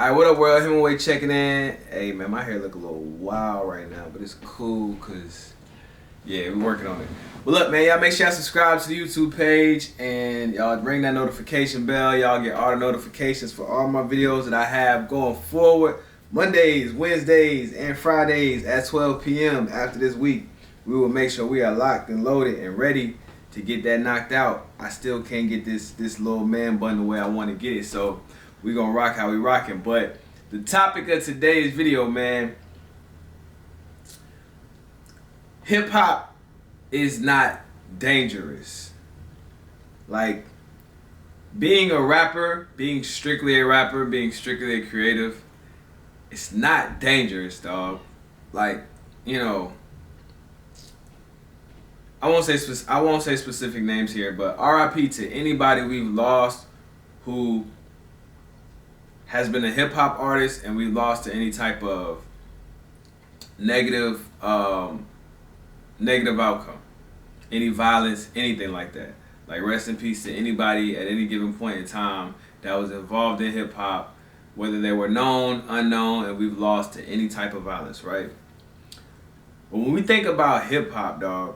Alright, what up, world? Hemingway checking in. Hey, man, my hair look a little wild right now, but it's cool because, yeah, we're working on it. But look, man, y'all make sure y'all subscribe to the YouTube page and y'all ring that notification bell. Y'all get all the notifications for all my videos that I have going forward. Mondays, Wednesdays, and Fridays at 12 p.m. after this week. We will make sure we are locked and loaded and ready to get that knocked out. I still can't get this little man bun the way I want to get it, so we gonna rock how we rocking. But the topic of today's video, man, hip hop is not dangerous. Like, being a rapper, being strictly a rapper, being strictly a creative, it's not dangerous, dog. Like, you know, I won't say specific names here, but RIP to anybody we've lost who has been a hip hop artist and we've lost to any type of negative outcome, any violence, anything like that. Like, rest in peace to anybody at any given point in time that was involved in hip hop, whether they were known, unknown, and we've lost to any type of violence, right? But when we think about hip hop, dog,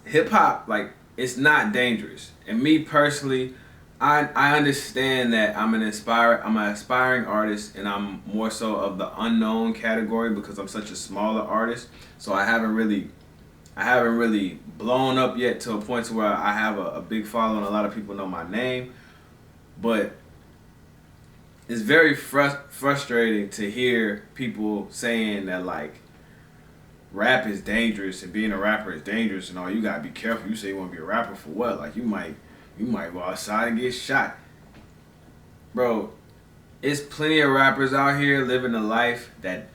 hip hop, like, it's not dangerous. And me personally, I understand that I'm an aspiring artist, and I'm more so of the unknown category because I'm such a smaller artist. So I haven't really blown up yet to a point to where I have a big following. A lot of people know my name, but it's very frustrating to hear people saying that, like, rap is dangerous and being a rapper is dangerous and all. You gotta be careful. You say you want to be a rapper for what? Like, you might go outside and get shot. Bro, it's plenty of rappers out here living a life that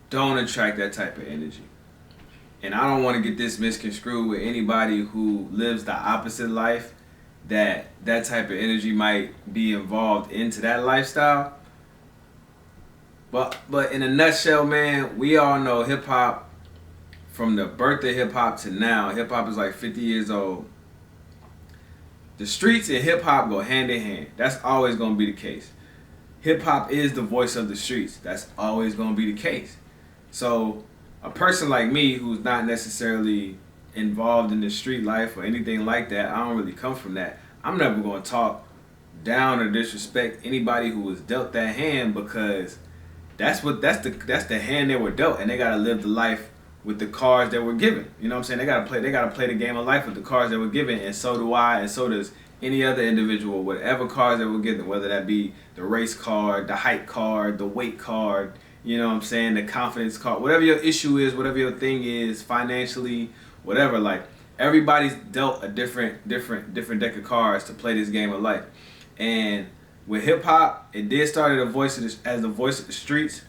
don't attract that type of energy. And I don't want to get this misconstrued with anybody who lives the opposite life, that type of energy might be involved into that lifestyle. But in a nutshell, man, we all know hip hop, from the birth of hip hop to now, hip hop is like 50 years old. The streets and hip hop go hand in hand. That's always going to be the case. Hip hop is the voice of the streets. That's always going to be the case. So a person like me who's not necessarily involved in the street life or anything like that, I don't really come from that. I'm never going to talk down or disrespect anybody who was dealt that hand, because that's the hand they were dealt, and they got to live the life with the cards that were given. You know what I'm saying? They gotta play the game of life with the cards that were given, and so do I, and so does any other individual, whatever cards that were given, whether that be the race card, the height card, the weight card, you know what I'm saying, the confidence card, whatever your issue is, whatever your thing is, financially, whatever. Like, everybody's dealt a different deck of cards to play this game of life. And with hip hop, it did start as the voice of the streets.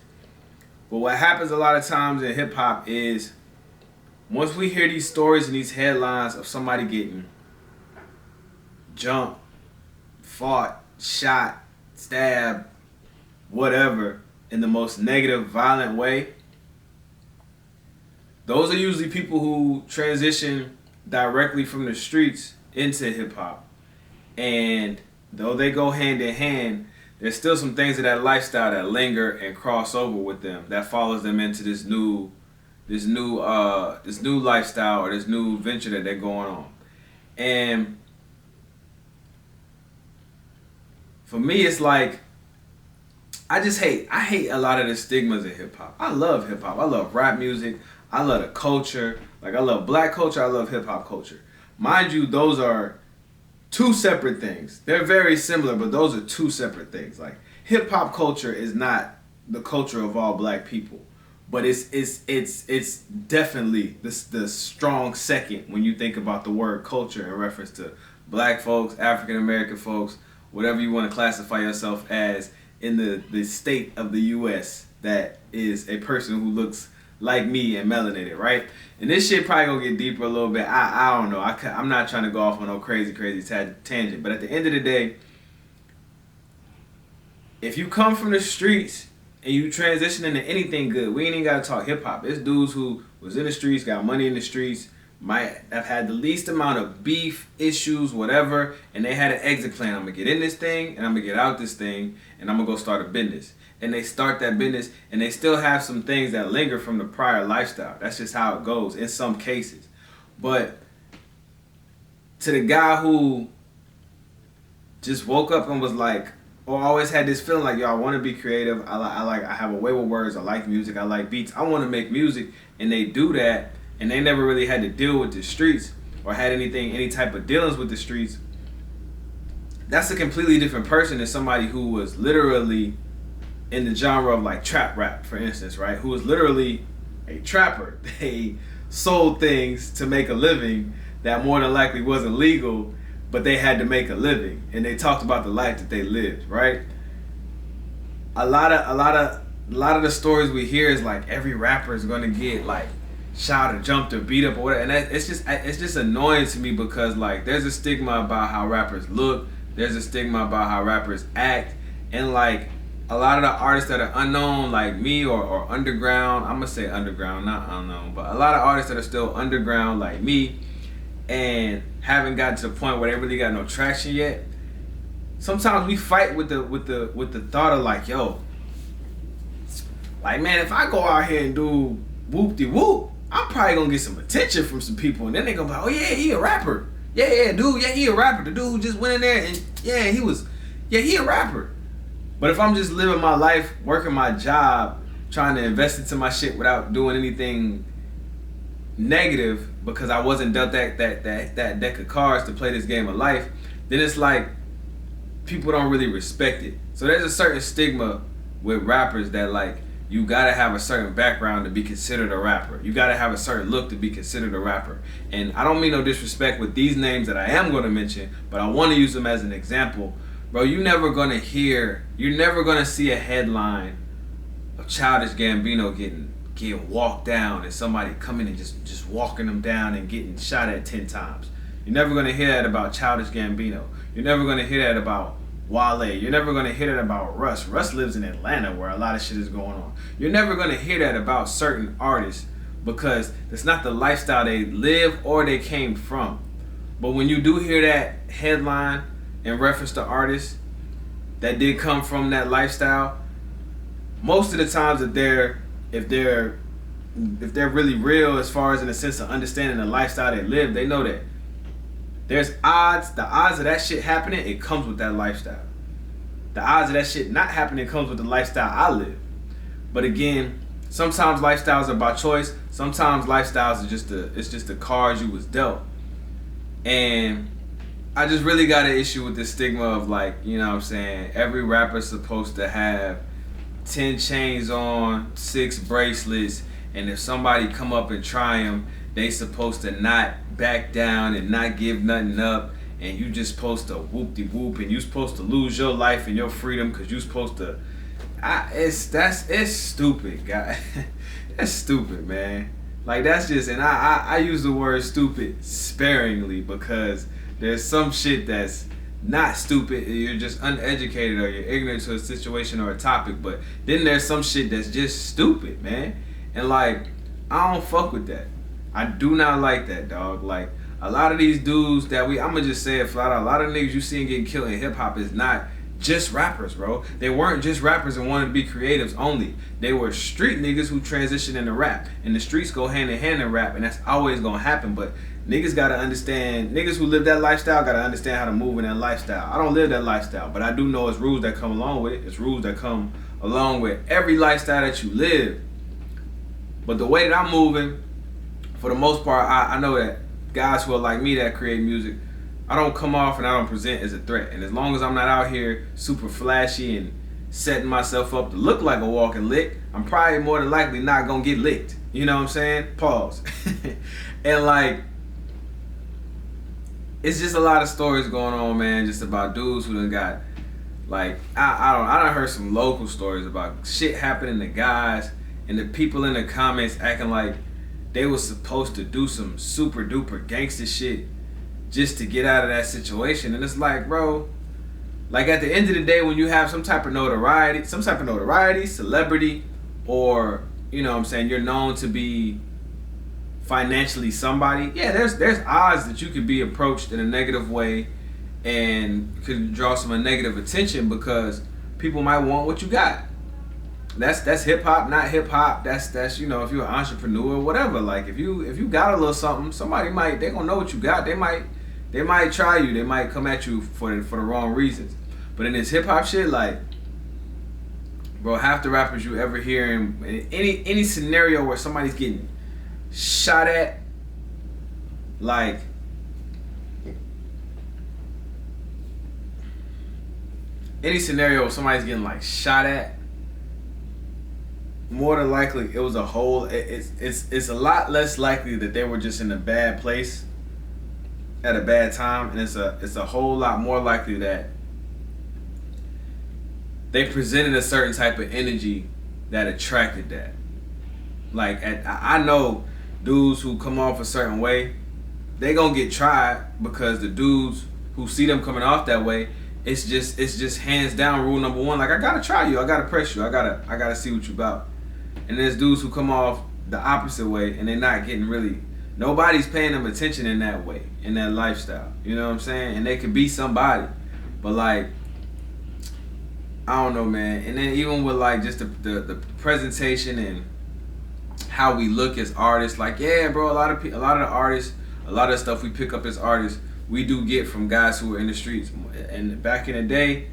But what happens a lot of times in hip hop is, once we hear these stories and these headlines of somebody getting jumped, fought, shot, stabbed, whatever, in the most negative, violent way, those are usually people who transition directly from the streets into hip hop. And though they go hand in hand, there's still some things of that lifestyle that linger and cross over with them, that follows them into this new lifestyle or this new venture that they're going on. And for me, it's like, I hate a lot of the stigmas of hip hop. I love hip hop. I love rap music. I love the culture. Like, I love black culture. I love hip hop culture. Mind you, those are two separate things. They're very similar, but those are two separate things. Like, hip hop culture is not the culture of all black people, but it's definitely the strong second when you think about the word culture in reference to black folks, African American folks, whatever you want to classify yourself as in the state of the U.S. that is a person who looks like me and melanated, right? And this shit probably gonna get deeper a little bit. I don't know. I'm not trying to go off on no crazy tangent. But at the end of the day, if you come from the streets and you transition into anything good, we ain't even gotta talk hip hop. It's dudes who was in the streets, got money in the streets, might have had the least amount of beef, issues, whatever, and they had an exit plan. I'm gonna get in this thing and I'm gonna get out this thing and I'm gonna go start a business. And they start that business and they still have some things that linger from the prior lifestyle. That's just how it goes in some cases. But to the guy who just woke up and was like, or always had this feeling like, yo, I want to be creative. I have a way with words. I like music. I like beats. I want to make music. And they do that, and they never really had to deal with the streets or had any type of dealings with the streets. That's a completely different person than somebody who was literally in the genre of like trap rap, for instance, right? Who was literally a trapper. They sold things to make a living that more than likely wasn't legal, but they had to make a living, and they talked about the life that they lived, right? A lot of the stories we hear is like every rapper is gonna get like shot or jumped or beat up or whatever, and it's just annoying to me because like there's a stigma about how rappers look, there's a stigma about how rappers act, and like a lot of the artists that are unknown like me or underground, I'm gonna say underground, not unknown, but a lot of artists that are still underground like me and haven't gotten to the point where they really got no traction yet. Sometimes we fight with the thought of like, yo, like man, if I go out here and do whoop-de-whoop, I'm probably gonna get some attention from some people, and then they gonna be like, oh yeah, he a rapper. Yeah, dude, yeah, he a rapper. The dude who just went in there and he a rapper. But if I'm just living my life, working my job, trying to invest into my shit without doing anything negative because I wasn't dealt that deck of cards to play this game of life, then it's like people don't really respect it. So there's a certain stigma with rappers that like you gotta have a certain background to be considered a rapper. You gotta have a certain look to be considered a rapper. And I don't mean no disrespect with these names that I am gonna mention, but I wanna use them as an example. Bro, you're never gonna see a headline of Childish Gambino getting walked down and somebody coming and just walking them down and getting shot at 10 times. You're never gonna hear that about Childish Gambino. You're never gonna hear that about Wale. You're never gonna hear that about Russ. Russ lives in Atlanta where a lot of shit is going on. You're never gonna hear that about certain artists because that's not the lifestyle they live or they came from. But when you do hear that headline in reference to artists that did come from that lifestyle, most of the times that if they're really real as far as in the sense of understanding the lifestyle they live, they know that there's odds. The odds of that shit happening, it comes with that lifestyle. The odds of that shit not happening comes with the lifestyle I live. But again, sometimes lifestyles are by choice. Sometimes lifestyles are just the cards you was dealt. And I just really got an issue with this stigma of like, you know what I'm saying, every rapper's supposed to have 10 chains on, 6 bracelets, and if somebody come up and try them, they supposed to not back down and not give nothing up, and you just supposed to whoop-de-whoop, and you supposed to lose your life and your freedom because you supposed to. It's stupid, guy. That's stupid, man. Like that's just, and I use the word stupid sparingly because there's some shit that's not stupid, you're just uneducated or you're ignorant to a situation or a topic, but then there's some shit that's just stupid, man. And like, I don't fuck with that. I do not like that, dog. Like, a lot of these dudes that I'ma just say it flat out, a lot of niggas you see getting killed in hip hop is not just rappers, bro. They weren't just rappers and wanted to be creatives only. They were street niggas who transitioned into rap. And the streets go hand in hand in rap, and that's always gonna happen, but niggas gotta understand, niggas who live that lifestyle gotta understand how to move in that lifestyle. I don't live that lifestyle, but I do know it's rules that come along with it. It's rules that come along with every lifestyle that you live. But the way that I'm moving, for the most part, I know that guys who are like me that create music, I don't come off and I don't present as a threat. And as long as I'm not out here super flashy and setting myself up to look like a walking lick, I'm probably more than likely not gonna get licked. You know what I'm saying? Pause. And like, it's just a lot of stories going on, man, just about dudes who done got, like, I done heard some local stories about shit happening to guys and the people in the comments acting like they was supposed to do some super duper gangster shit just to get out of that situation. And it's like, bro, like at the end of the day, when you have some type of notoriety, celebrity, or, you know what I'm saying, you're known to be financially somebody, yeah, there's odds that you could be approached in a negative way and could draw some negative attention because people might want what you got. That's hip hop, not hip hop. That's you know, if you're an entrepreneur, whatever. Like if you got a little something, they gonna know what you got. They might try you. They might come at you for the wrong reasons. But in this hip hop shit, like, bro, half the rappers you ever hear in any scenario where somebody's getting shot at, like, any scenario where somebody's getting like shot at, more than likely it was a whole. It's a lot less likely that they were just in a bad place at a bad time, and it's a whole lot more likely that they presented a certain type of energy that attracted that. Like I know dudes who come off a certain way, they gonna get tried because the dudes who see them coming off that way, it's just hands down rule number one. Like, I gotta try you, I gotta press you, I gotta see what you about. And there's dudes who come off the opposite way and they're not getting really, nobody's paying them attention in that way, in that lifestyle. You know what I'm saying? And they could be somebody, but like, I don't know, man. And then even with like just the presentation and how we look as artists, like, yeah, bro, a lot of the artists, a lot of stuff we pick up as artists, we do get from guys who are in the streets. And back in the day,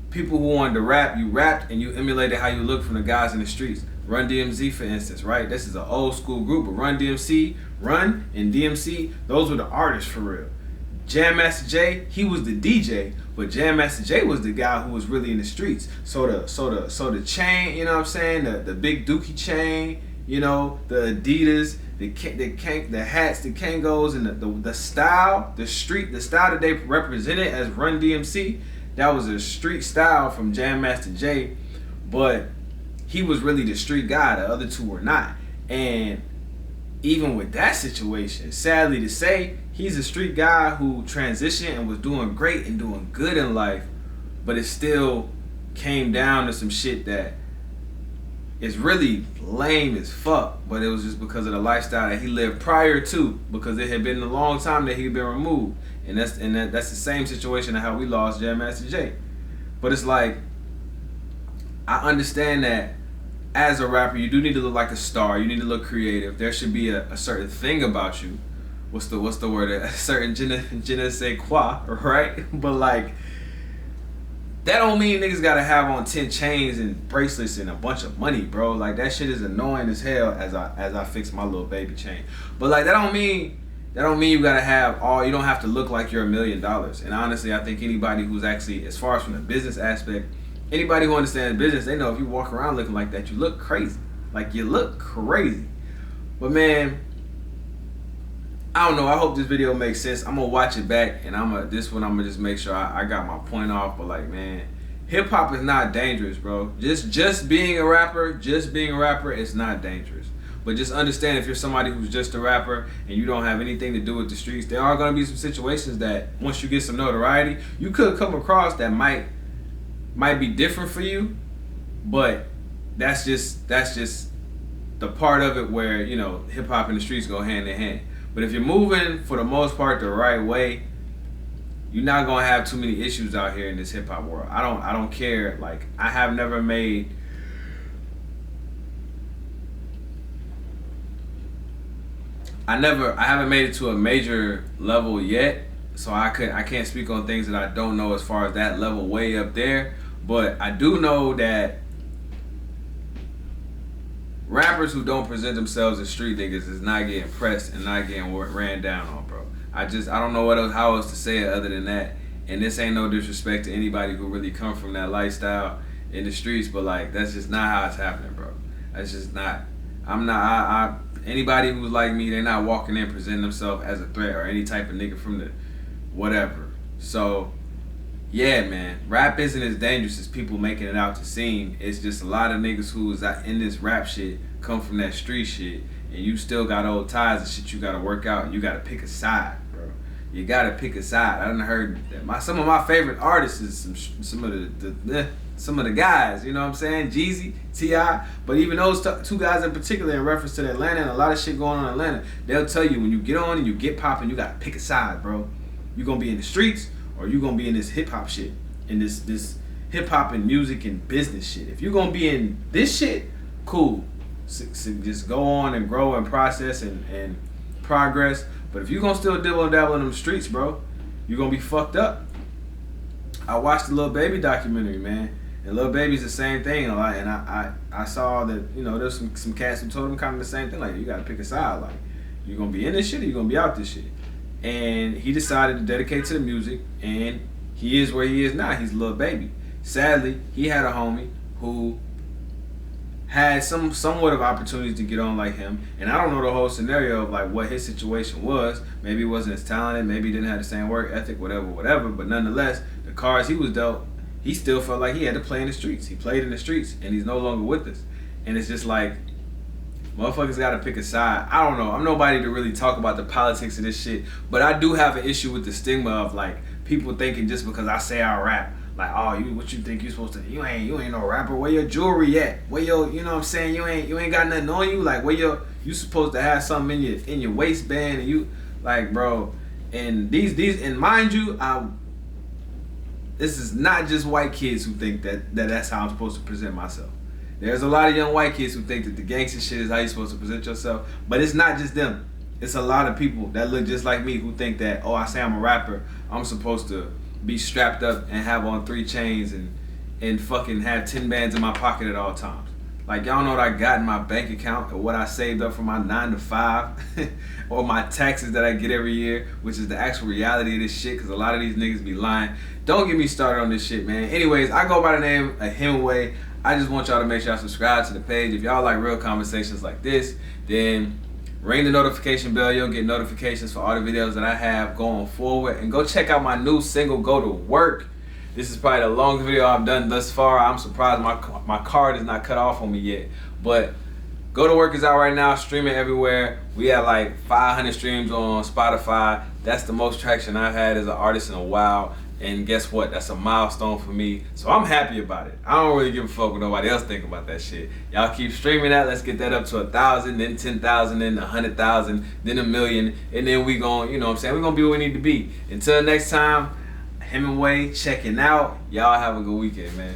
people who wanted to rap, you rapped and you emulated how you look from the guys in the streets. Run DMC, for instance, right? This is an old school group, but Run and DMC, those were the artists for real. Jam Master Jay, he was the DJ, but Jam Master Jay was the guy who was really in the streets. So the chain, you know what I'm saying? The big Dookie chain, you know, the Adidas, the hats, the Kangos, and the style, the style that they represented as Run DMC, that was a street style from Jam Master Jay, but he was really the street guy. The other two were not. And even with that situation, sadly to say, he's a street guy who transitioned and was doing great and doing good in life, but it still came down to some shit that is really lame as fuck, but it was just because of the lifestyle that he lived prior to, because it had been a long time that he'd been removed. And that's the same situation of how we lost Jam Master Jay. But it's like, I understand that as a rapper, you do need to look like a star. You need to look creative. There should be a certain thing about you. What's the word? A certain je ne sais quoi, right? But like, that don't mean niggas gotta have on 10 chains and bracelets and a bunch of money, bro. Like, that shit is annoying as hell as I fix my little baby chain. But like, that don't mean you gotta have all. You don't have to look like you're $1 million. And honestly, I think anybody who's actually, as far as from the business aspect, anybody who understands business, they know if you walk around looking like that, you look crazy. Like, you look crazy. But man, I don't know. I hope this video makes sense. I'm gonna watch it back, and I'm gonna just make sure I got my point off. But like, man, hip hop is not dangerous, bro. Just being a rapper, it's not dangerous. But just understand, if you're somebody who's just a rapper and you don't have anything to do with the streets, there are gonna be some situations that once you get some notoriety, you could come across that might be different for you. But that's just the part of it where, you know, hip hop and the streets go hand in hand. But if you're moving for the most part the right way, you're not gonna have too many issues out here in this hip hop world. I don't care. Like, I haven't made it to a major level yet, so I can't speak on things that I don't know as far as that level way up there. But I do know that rappers who don't present themselves as street niggas is not getting pressed and not getting ran down on, bro. I don't know how else to say it other than that. And this ain't no disrespect to anybody who really come from that lifestyle in the streets, but like, that's just not how it's happening, bro. That's just not. Anybody who's like me, they're not walking in presenting themselves as a threat or any type of nigga from the whatever. So yeah, man, rap isn't as dangerous as people making it out to seem. It's just a lot of niggas who is in this rap shit come from that street shit, and you still got old ties and shit you gotta work out, and you gotta pick a side, bro. You gotta pick a side. I done heard that some of my favorite artists is some of the some of the guys, you know what I'm saying? Jeezy, T.I., but even those two guys in particular in reference to Atlanta and a lot of shit going on in Atlanta, they'll tell you when you get on and you get popping, you gotta pick a side, bro. You gonna be in the streets or you gonna be in this hip hop shit, in this hip hop and music and business shit. If you're gonna be in this shit, cool. Just go on and grow and process and progress. But if you're gonna still dibble and dabble in them streets, bro, you're gonna be fucked up. I watched the Lil Baby documentary, man. And Lil Baby's the same thing a lot, and I saw that, you know, there's some cats who told him kind of the same thing, like, you gotta pick a side, like, you gonna be in this shit or you gonna be out this shit. And he decided to dedicate to the music, and he is where he is now. He's Lil Baby. Sadly, he had a homie who had somewhat of opportunities to get on like him, and I don't know the whole scenario of like what his situation was. Maybe he wasn't as talented, maybe he didn't have the same work ethic, whatever, but nonetheless, the cards he was dealt, he still felt like he had to play in the streets. He played in the streets, and he's no longer with us. And it's just like, motherfuckers gotta pick a side. I don't know. I'm nobody to really talk about the politics of this shit, but I do have an issue with the stigma of like people thinking just because I say I rap, like, oh, what you think you supposed to? You ain't no rapper. Where your jewelry at? Where your, you know what I'm saying? You ain't got nothing on you. Like, where you supposed to have something in your waistband, and you like, bro. And these and mind you, this is not just white kids who think that's how I'm supposed to present myself. There's a lot of young white kids who think that the gangster shit is how you're supposed to present yourself. But it's not just them. It's a lot of people that look just like me who think that, oh, I say I'm a rapper, I'm supposed to be strapped up and have on 3 chains and fucking have 10 bands in my pocket at all times. Like, y'all know what I got in my bank account or what I saved up from my 9 to 5 or my taxes that I get every year, which is the actual reality of this shit, because a lot of these niggas be lying. Don't get me started on this shit, man. Anyways, I go by the name of Hemingway. I just want y'all to make sure y'all subscribe to the page. If y'all like real conversations like this, then ring the notification bell. You'll get notifications for all the videos that I have going forward. And go check out my new single, Go to Work. This is probably the longest video I've done thus far. I'm surprised my card is not cut off on me yet. But Go to Work is out right now, streaming everywhere. We have like 500 streams on Spotify. That's the most traction I've had as an artist in a while. And guess what? That's a milestone for me. So I'm happy about it. I don't really give a fuck what nobody else think about that shit. Y'all keep streaming that. Let's get that up to 1,000, then 10,000, then 100,000, then 1,000,000. And then we gon', you know what I'm saying? We're gonna be where we need to be. Until next time, Hemingway checking out. Y'all have a good weekend, man.